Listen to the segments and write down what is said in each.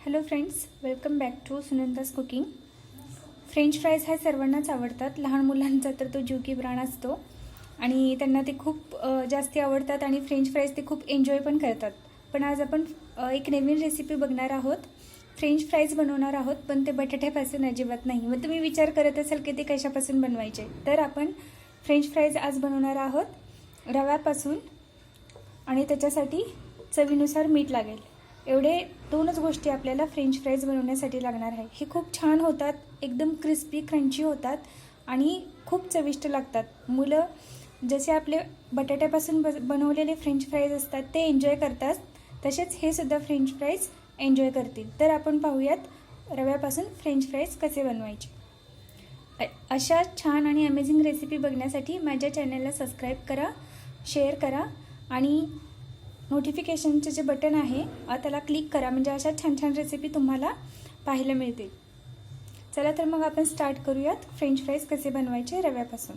Hello friends, welcome back to Sunanda's cooking. French fries ह्या सर्वांनाच आवडतात. लहान मुलांचा तर तो जीव की प्राण असतो आणि त्यांना ते खूप जास्ती आवडतात आणि फ्रेंच फ्राईज ते खूप एन्जॉय पण करतात. पण आज आपण एक नवीन रेसिपी बघणार आहोत. फ्रेंच फ्राईज बनवणार आहोत, पण ते बटाट्यापासून अजिबात नाही. मग तुम्ही विचार करत असाल की ते कशापासून बनवायचे. तर आपण फ्रेंच फ्राईज आज बनवणार आहोत रव्यापासून आणि त्याच्यासाठी चवीनुसार मीठ लागेल. एवढे दोनच गोष्टी आपल्याला फ्रेंच फ्राईज बनवण्यासाठी लागणार आहे. हे खूप छान होतात, एकदम क्रिस्पी क्रंची होतात आणि खूप चविष्ट लागतात. मुलं जसे आपले बटाट्यापासून बनवलेले फ्रेंच फ्राईज असतात ते एन्जॉय करतात, तसेच हे सुद्धा फ्रेंच फ्राईज एन्जॉय करतील. तर आपण पाहूयात रव्यापासून फ्रेंच फ्राईज कसे बनवायचे. अशा छान आणि अमेझिंग रेसिपी बघण्यासाठी माझ्या चॅनलला सबस्क्राईब करा, शेअर करा आणि नोटिफिकेशनचे जे बटन आहे त्याला क्लिक करा, म्हणजे अशा छान छान रेसिपी तुम्हाला पाहायला मिळतील. चला तर मग आपण स्टार्ट करूयात फ्रेंच फ्राईज कसे बनवायचे रव्यापासून.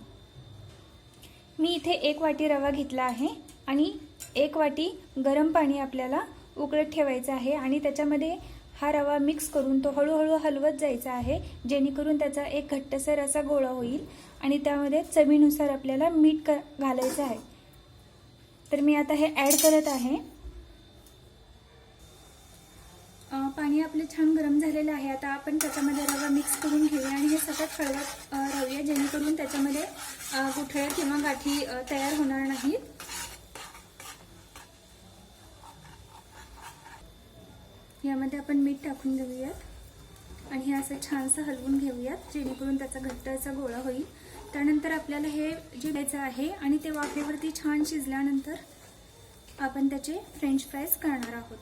मी इथे 1 वाटी रवा घेतला आहे आणि 1 वाटी गरम पाणी आपल्याला उकळत ठेवायचं आहे आणि त्याच्यामध्ये हा रवा मिक्स करून तो हळूहळू हलवत जायचा आहे, जेणेकरून त्याचा एक घट्टसर असा गोळा होईल आणि त्यामध्ये चवीनुसार आपल्याला मीठ घालायचं आहे. तर मी आता हे ॲड करत आहे. पाणी आपले छान गरम झालेलं आहे. आता आपण त्याच्यामध्ये रवा मिक्स करून घेऊया आणि हे सतत हलवत राहूया, जेणेकरून त्याच्यामध्ये गुठळ्या किंवा गाठी तयार होणार नाहीत. यामध्ये आपण मीठ टाकून घेऊयात आणि हे असं छानसं हलवून घेऊयात, जेणेकरून त्याचा घट्ट असा गोळा होईल. त्यानंतर आपल्याला हे जे द्यायचं आहे आणि ते वाफेवरती छान शिजल्यानंतर आपण त्याचे फ्रेंच फ्राईज करणार आहोत.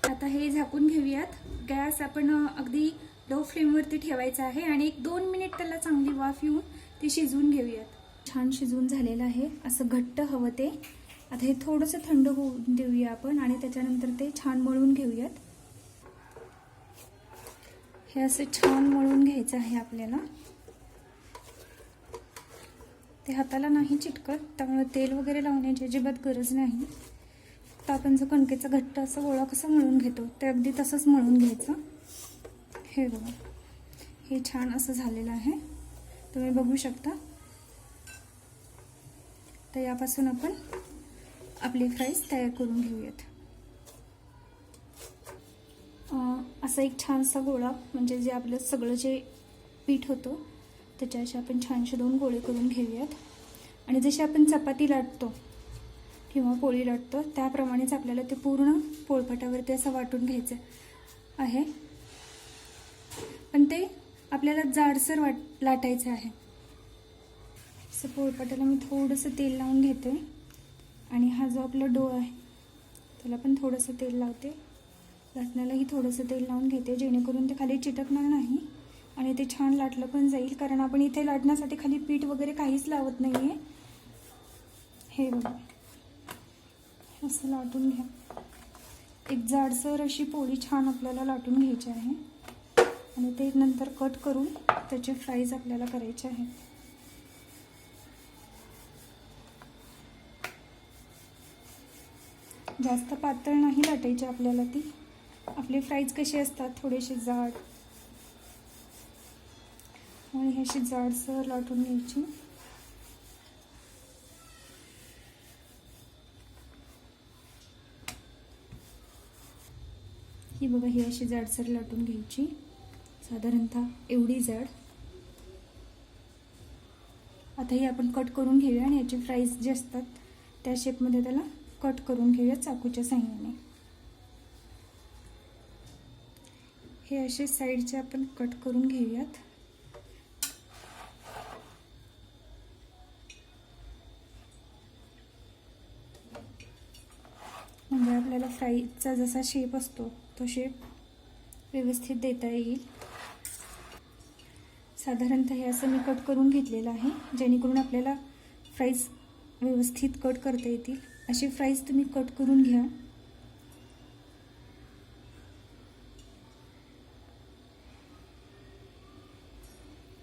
आता हे झाकून घेऊयात. गॅस आपण अगदी लो फ्लेमवरती ठेवायचा आहे आणि 1-2 मिनिट त्याला चांगली वाफ येऊन ते शिजवून घेऊयात. छान शिजवून झालेलं आहे, असं घट्ट हवं ते. आता हे थोडंसं थंड होऊ देऊया आपण आणि त्याच्यानंतर ते छान मळून घेऊयात. हे असं छान मळून घ्यायचं आहे आपल्याला. ते हाताला नाही चिटकत, त्यामुळे तेल वगैरे लावण्याची अजिबात गरज नाही. तर आपण जो कणकेचा घट्ट असा गोळा कसा मळून घेतो ते अगदी तसंच मळून घ्यायचं. हे बघा, हे छान असं झालेलं आहे, तुम्ही बघू शकता. तर यापासून आपण आपले फ्राईज तयार करून घेऊयात. असा एक छानसा गोळा, म्हणजे जे आपलं सगळं जे पीठ होतं त्याचे असे आपण छानसे 2 गोळे करून घेऊयात आणि जसे आपण चपाती लाटतो किंवा पोळी लाटतो त्याप्रमाणेच आपल्याला ते पूर्ण पोळपाटावरती असं वाटून घ्यायचं आहे. पण ते आपल्याला जाडसर लाटायचं आहे. असं पोळपाटाला मी थोडंसं तेल लावून घेते आणि हा जो आपला डो आहे त्याला पण थोडंसं तेल लावते. लाटण्यालाही थोडंसं तेल लावून घेते, जेणेकरून ते खाली चिटकणार नाही आणि ते छान लाटलं पण जाईल, कारण आपण इथे लाटण्यासाठी खाली पीठ वगैरे काहीच लावत नाही आहे. हे बघा, असं लाटून घ्या. एक जाडसर अशी पोळी छान आपल्याला लाटून घ्यायची आहे आणि ते नंतर कट करून त्याचे फ्राईज आपल्याला करायचे आहेत. जास्त पातळ नाही लाटायची आपल्याला ती. आपले फ्राईज कसे असतात, थोडेसे जाड, आणि हे अशी जाडसर लाटून घ्यायची. ही बघा, ही अशी जाडसर लाटून घ्यायची, साधारणतः एवढी जाड. आता ही आपण कट करून घेऊया आणि याचे फ्राईज जे असतात त्या शेपमध्ये त्याला कट करून घेऊया चाकूच्या साहाय्याने. हे असे साईडचे आपण कट करून घेऊयात. म्हणजे आपल्याला फ्राईजचा जसा शेप असतो तो शेप व्यवस्थित देता येईल. साधारणतः हे असं मी कट करून घेतलेलं आहे, जेणेकरून आपल्याला फ्राईज व्यवस्थित कट करता येतील. असे फ्राईज तुम्ही कट करून घ्या.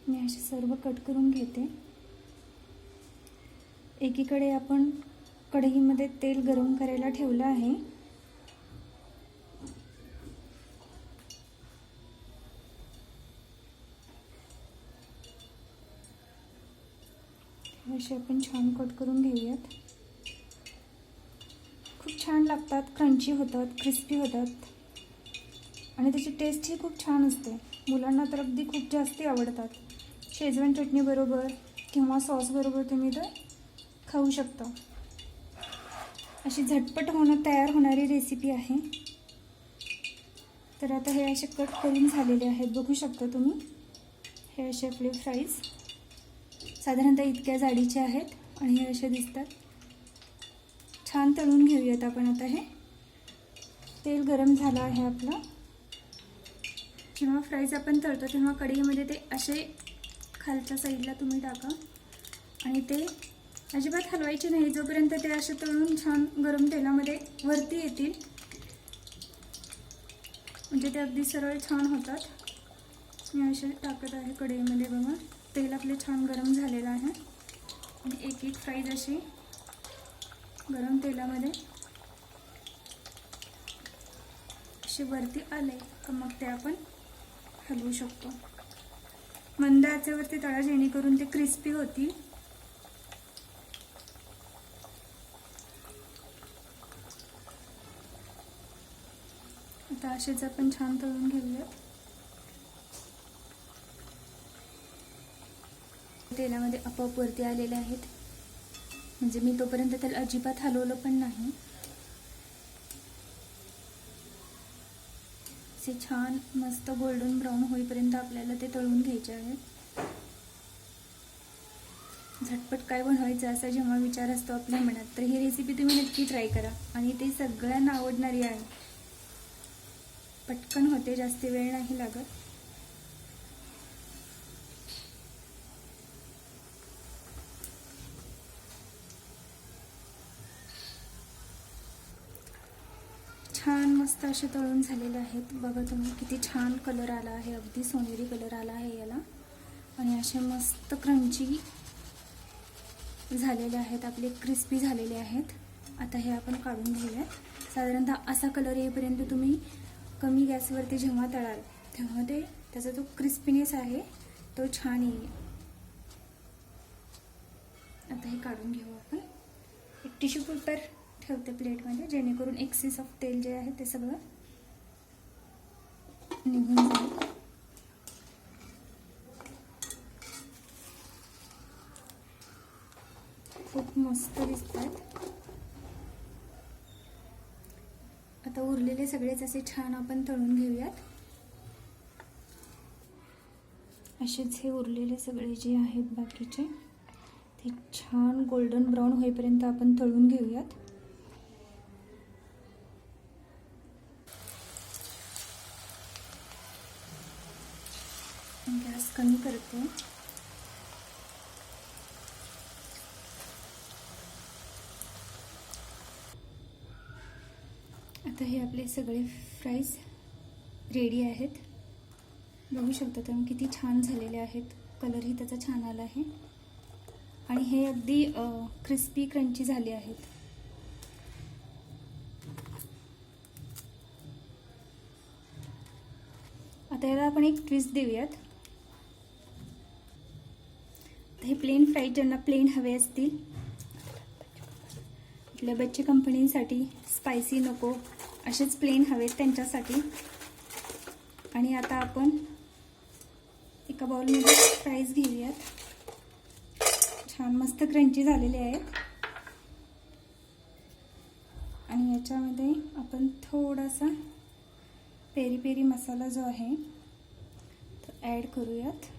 मी असे सर्व कट करून घेते. एकीकडे आपण कढईमध्ये तेल गरम करायला ठेवलं आहे असे आपण छान कट करून घेऊयात. खूप छान लागतात, क्रंची होतात, क्रिस्पी होतात आणि त्याची टेस्टही खूप छान असते. मुलांना तर अगदी खूप जास्ती आवडतात. शेजवान चटणीबरोबर किंवा सॉसबरोबर तुम्ही ते खाऊ शकता. अशी झटपट तयार होणारी रेसिपी आहे. तर आता हे असे कट करून झालेले आहेत, बघू शकता तुम्ही. हे असे आपले फ्राईज साधारणतः इतक्या जाडीचे आहेत आणि हे असे दिसतात. छान तळून घेऊयात आपण. आता हे तेल गरम झालं आहे आपलं. जेव्हा फ्राईज आपण तळतो तेव्हा कढईमध्ये ते असे खालच्या साईडला तुम्ही टाका आणि ते अजिबात हलवायचे नाही जोपर्यंत ते असे तळून छान गरम तेलामध्ये वरती येतील, म्हणजे ते अगदी सरळ छान होतात. मी असे टाकत आहे कढईमध्ये. बघा, तेल आपले छान गरम झालेलं आहे आणि एक एक फ्राईज अशी गरम तेलामध्ये असे वरती आले तर मग ते आपण हलवू शकतो. मंद आचेवरती तळा, जेणेकरून ते क्रिस्पी होतील. आता असेच आपण छान तळून घेऊया. तेलामध्ये आपोआप वरती आलेले आहेत, म्हणजे मी तोपर्यंत त्याला अजिबात हलवलं पण नाही. असे छान मस्त गोल्डन ब्राऊन होईपर्यंत आपल्याला ते तळून घ्यायचे आहेत. झटपट काय बनवायचं असा जेव्हा विचार असतो आपल्या मनात, तर ही रेसिपी तुम्ही नक्की ट्राय करा आणि ते सगळ्यांना आवडणारी आहे. पटकन होते, जास्त वेळ नाही लागत. छान मस्त असे तळून झालेले आहेत. बघा तुम्ही किती छान कलर आला आहे, अगदी सोनेरी कलर आला आहे याला आणि असे मस्त क्रंची झालेले आहेत, आपले क्रिस्पी झालेले आहेत. आता हे आपण काढून घेऊयात. साधारणतः असा कलर येईपर्यंत तुम्ही कमी गॅसवरती जेव्हा तळाल तेव्हा ते त्याचा जो क्रिस्पीनेस आहे तो छान येईल. आता हे काढून घेऊ आपण. एक टिश्यू पेपर ठेवते प्लेटमध्ये, जेणेकरून एक्सेस ऑफ तेल जे आहे ते सगळं निघून जाईल. खूप मस्त दिसतात. आता उरलेले सगळेच असे छान आपण तळून घेऊयात. असेच हे उरलेले सगळे जे आहेत बाकीचे ते छान गोल्डन ब्राऊन होईपर्यंत आपण तळून घेऊयात. गॅस कमी करते. आता हे आपले सगळे फ्राईज रेडी आहेत. बघू शकता तुम्ही किती छान झालेले आहेत. कलरही त्याचा छान आला आहे आणि हे अगदी क्रिस्पी क्रंची झाले आहेत. आता याला आपण एक ट्विस्ट देऊयात. हे प्लेन फ्राईज ज्यांना प्लेन हवे असतील, आपल्या बच्चे कंपनीसाठी स्पायसी नको असेच प्लेन हवेत त्यांच्यासाठी. आणि आता आपण एका बाउलमध्ये फ्राईज घेऊयात. छान मस्त क्रंची झालेले आहेत आणि याच्यामध्ये आपण थोडासा पेरी पेरी मसाला जो आहे तो ॲड करूयात.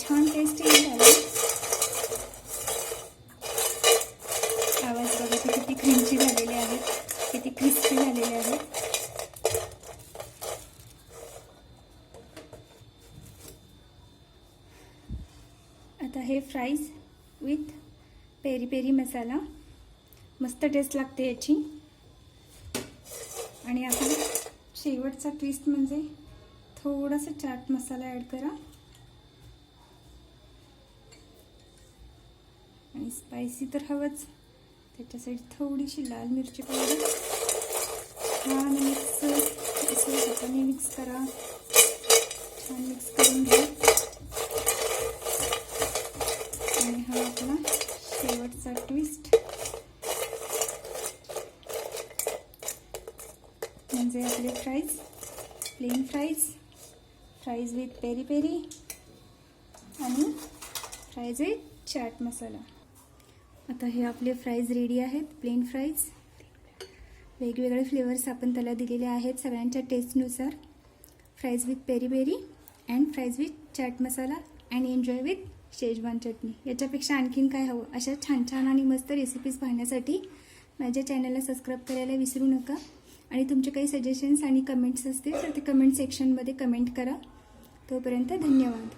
छान टेस्ट येईल त्याला. आवाज बघा ते किती क्रंची झालेले आहेत, किती क्रिस्पी झालेले आहेत. आता हे फ्राईज विथ पेरी पेरी मसाला, मस्त टेस्ट लागते याची. आणि आता शेवटचा ट्विस्ट म्हणजे थोडासा चाट मसाला ॲड करा आणि स्पायसी तर हवंच, त्याच्यासाठी थोडीशी लाल मिरची पावडर. छान हाताने मिक्स करा. छान मिक्स करून घ्या आणि हा आहे आपले fries, plain fries, fries with peri peri आणि फ्राईज विथ चाट मसाला. आता हे आपले फ्राईज रेडी आहेत, प्लेन फ्राईज. वेगवेगळे फ्लेवर्स आपण त्याला दिलेले आहेत सगळ्यांच्या टेस्टनुसार. Fries with peri peri and fries with chaat masala and enjoy with Schezwan chutney. याच्यापेक्षा आणखीन काय हवं? अशा छान छान आणि मस्त रेसिपीज पाहण्यासाठी माझ्या चॅनलला सबस्क्राईब करायला विसरू नका. आणि तुमचे काही सजेशन्स आणि कमेंट्स असतील तर ते कमेंट सेक्शनमध्ये कमेंट करा. तोपर्यंत धन्यवाद.